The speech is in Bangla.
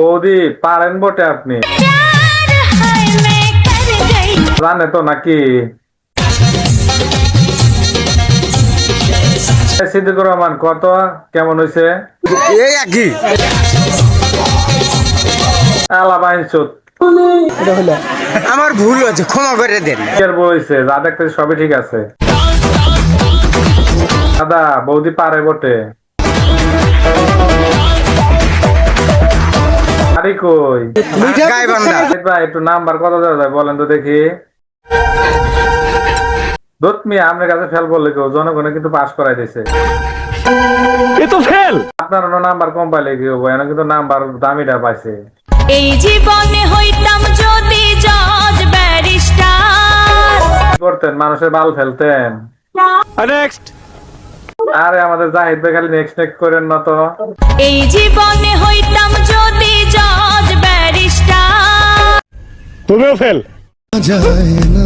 বৌদি পারেন বটে আপনি, জানে তো নাকি? সিদ্দিকুর রহমান কত কেমন হয়েছে? এই একই আমার ভুল হয়েছে, ক্ষমা করে দেন। বলেছে যা দেখতে সবই ঠিক আছে। দাদা বৌদি পারে বটে। আরে কই ভাই একটু নাম্বার কত দেওয়া যায় বলেন তো দেখি। দোত মিয়া আপনার কাছে ফেল বললে কেউ জনগণে কিন্তু পাস করাই দিয়েছে। আপনার নাম্বার কম পাইলে কি হবো, এনে কিন্তু নাম্বার দামিটা পাইছে। এই জীবনে হইতাম যদি জজ ব্যারিস্টার, করতেন মানুষের বাল ফেলতেন। নেক্সট। আরে আমাদের জাহিদ ভাই খালি নেক্সট নেক্সট করেন না তো। এই জীবনে হইতাম যদি জজ ব্যারিস্টার। তুমিও ফেল। যায় না